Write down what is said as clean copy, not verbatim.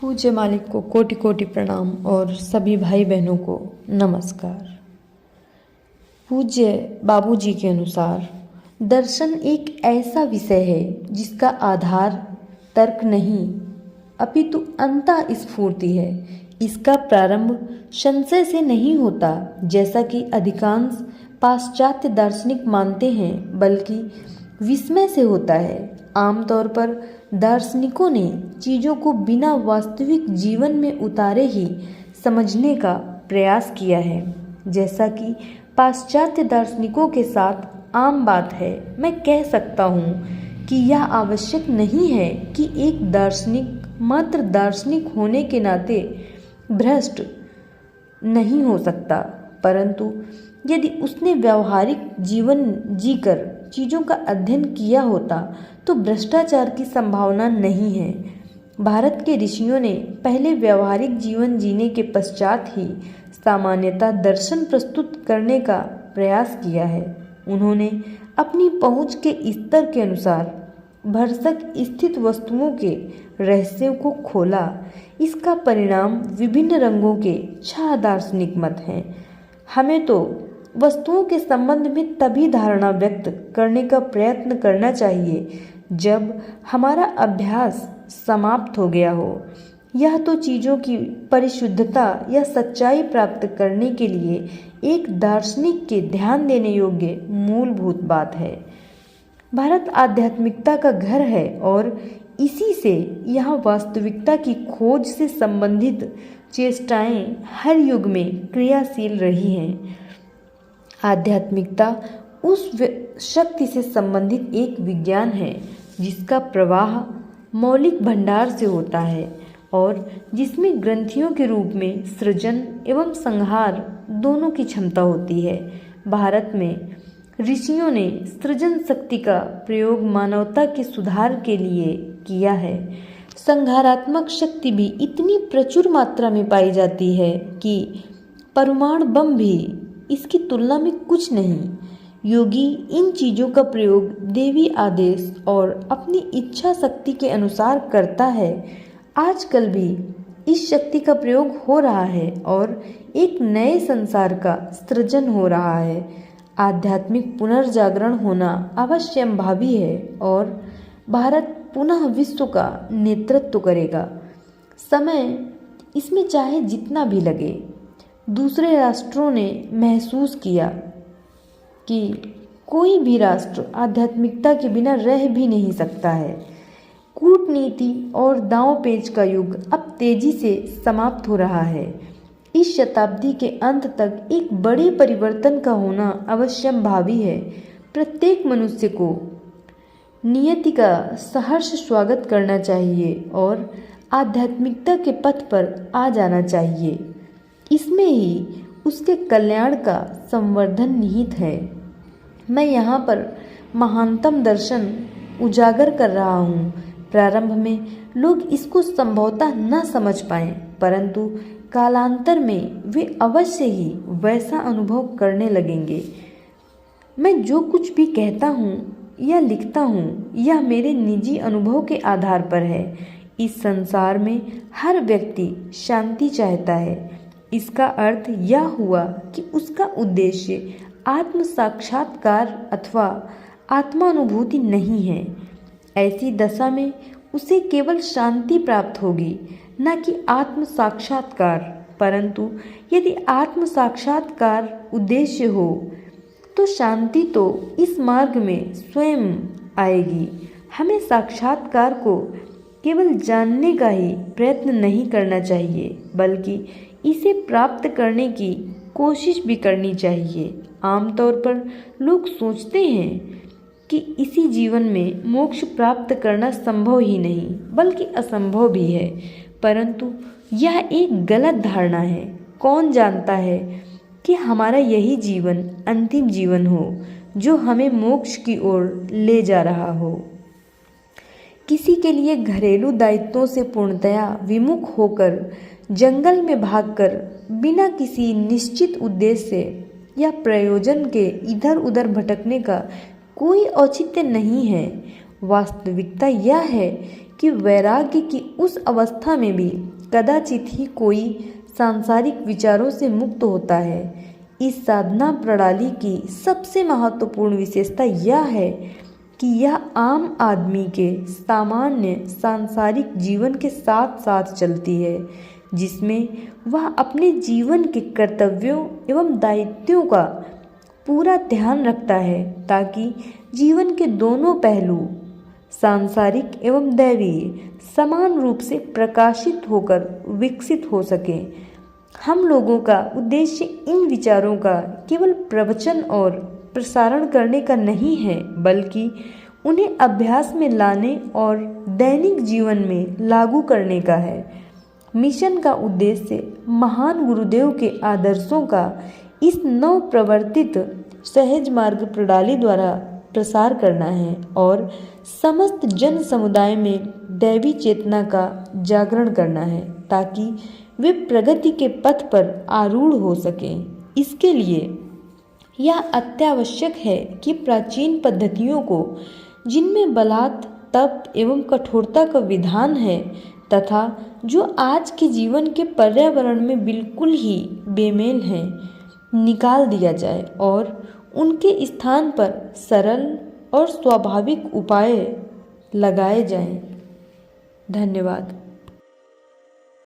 पूज्य मालिक को कोटि कोटि प्रणाम और सभी भाई बहनों को नमस्कार। पूज्य बाबूजी के अनुसार दर्शन एक ऐसा विषय है जिसका आधार तर्क नहीं अपितु अंतःस्फूर्ति है। इसका प्रारंभ संशय से नहीं होता जैसा कि अधिकांश पाश्चात्य दार्शनिक मानते हैं, बल्कि विस्मय से होता है। आमतौर पर दार्शनिकों ने चीज़ों को बिना वास्तविक जीवन में उतारे ही समझने का प्रयास किया है, जैसा कि पाश्चात्य दार्शनिकों के साथ आम बात है। मैं कह सकता हूँ कि यह आवश्यक नहीं है कि एक दार्शनिक मात्र दार्शनिक होने के नाते भ्रष्ट नहीं हो सकता, परंतु यदि उसने व्यावहारिक जीवन जीकर चीज़ों का अध्ययन किया होता तो भ्रष्टाचार की संभावना नहीं है। भारत के ऋषियों ने पहले व्यावहारिक जीवन जीने के पश्चात ही सामान्यतः दर्शन प्रस्तुत करने का प्रयास किया है। उन्होंने अपनी पहुँच के स्तर के अनुसार भरसक स्थित वस्तुओं के रहस्यों को खोला। इसका परिणाम विभिन्न रंगों के 6 दार्शनिक मत हैं। हमें तो वस्तुओं के संबंध में तभी धारणा व्यक्त करने का प्रयत्न करना चाहिए जब हमारा अभ्यास समाप्त हो गया हो। यह तो चीज़ों की परिशुद्धता या सच्चाई प्राप्त करने के लिए एक दार्शनिक के ध्यान देने योग्य मूलभूत बात है। भारत आध्यात्मिकता का घर है और इसी से यहाँ वास्तविकता की खोज से संबंधित चेष्टाएं हर युग में क्रियाशील रही हैं। आध्यात्मिकता उस शक्ति से संबंधित एक विज्ञान है जिसका प्रवाह मौलिक भंडार से होता है और जिसमें ग्रंथियों के रूप में सृजन एवं संहार दोनों की क्षमता होती है। भारत में ऋषियों ने सृजन शक्ति का प्रयोग मानवता के सुधार के लिए किया है। संहारात्मक शक्ति भी इतनी प्रचुर मात्रा में पाई जाती है कि परमाणु बम भी इसकी तुलना में कुछ नहीं। योगी इन चीज़ों का प्रयोग देवी आदेश और अपनी इच्छा शक्ति के अनुसार करता है। आजकल भी इस शक्ति का प्रयोग हो रहा है और एक नए संसार का सृजन हो रहा है। आध्यात्मिक पुनर्जागरण होना अवश्यंभावी है और भारत पुनः विश्व का नेतृत्व करेगा। समय इसमें चाहे जितना भी लगे। दूसरे राष्ट्रों ने महसूस किया कि कोई भी राष्ट्र आध्यात्मिकता के बिना रह भी नहीं सकता है। कूटनीति और दांव-पेच का युग अब तेजी से समाप्त हो रहा है। इस शताब्दी के अंत तक एक बड़े परिवर्तन का होना अवश्यंभावी है। प्रत्येक मनुष्य को नियति का सहर्ष स्वागत करना चाहिए और आध्यात्मिकता के पथ पर आ जाना चाहिए। इसमें ही उसके कल्याण का संवर्धन निहित है। मैं यहाँ पर महानतम दर्शन उजागर कर रहा हूँ। प्रारंभ में लोग इसको संभवतः न समझ पाएं, परंतु कालांतर में वे अवश्य ही वैसा अनुभव करने लगेंगे। मैं जो कुछ भी कहता हूँ या लिखता हूँ यह मेरे निजी अनुभव के आधार पर है। इस संसार में हर व्यक्ति शांति चाहता है। इसका अर्थ यह हुआ कि उसका उद्देश्य आत्म साक्षात्कार अथवा आत्मानुभूति नहीं है। ऐसी दशा में उसे केवल शांति प्राप्त होगी, न कि आत्म साक्षात्कार। परंतु यदि आत्म साक्षात्कार उद्देश्य हो तो शांति तो इस मार्ग में स्वयं आएगी। हमें साक्षात्कार को केवल जानने का ही प्रयत्न नहीं करना चाहिए, बल्कि इसे प्राप्त करने की कोशिश भी करनी चाहिए। आमतौर पर लोग सोचते हैं कि इसी जीवन में मोक्ष प्राप्त करना संभव ही नहीं बल्कि असंभव भी है, परंतु यह एक गलत धारणा है। कौन जानता है कि हमारा यही जीवन अंतिम जीवन हो जो हमें मोक्ष की ओर ले जा रहा हो। किसी के लिए घरेलू दायित्वों से पूर्णतया विमुख होकर जंगल में भागकर बिना किसी निश्चित उद्देश्य या प्रयोजन के इधर उधर भटकने का कोई औचित्य नहीं है। वास्तविकता यह है कि वैराग्य की उस अवस्था में भी कदाचित ही कोई सांसारिक विचारों से मुक्त होता है। इस साधना प्रणाली की सबसे महत्वपूर्ण विशेषता यह है कि यह आम आदमी के सामान्य सांसारिक जीवन के साथ साथ चलती है, जिसमें वह अपने जीवन के कर्तव्यों एवं दायित्वों का पूरा ध्यान रखता है, ताकि जीवन के दोनों पहलू सांसारिक एवं दैवीय समान रूप से प्रकाशित होकर विकसित हो सके। हम लोगों का उद्देश्य इन विचारों का केवल प्रवचन और प्रसारण करने का नहीं है, बल्कि उन्हें अभ्यास में लाने और दैनिक जीवन में लागू करने का है। मिशन का उद्देश्य महान गुरुदेव के आदर्शों का इस नव प्रवर्तित सहज मार्ग प्रणाली द्वारा प्रसार करना है और समस्त जन समुदाय में दैवी चेतना का जागरण करना है, ताकि वे प्रगति के पथ पर आरूढ़ हो सकें। इसके लिए यह अत्यावश्यक है कि प्राचीन पद्धतियों को, जिनमें बलात्, तप एवं कठोरता का विधान है तथा जो आज के जीवन के पर्यावरण में बिल्कुल ही बेमेल हैं, निकाल दिया जाए और उनके स्थान पर सरल और स्वाभाविक उपाय लगाए जाएं। धन्यवाद।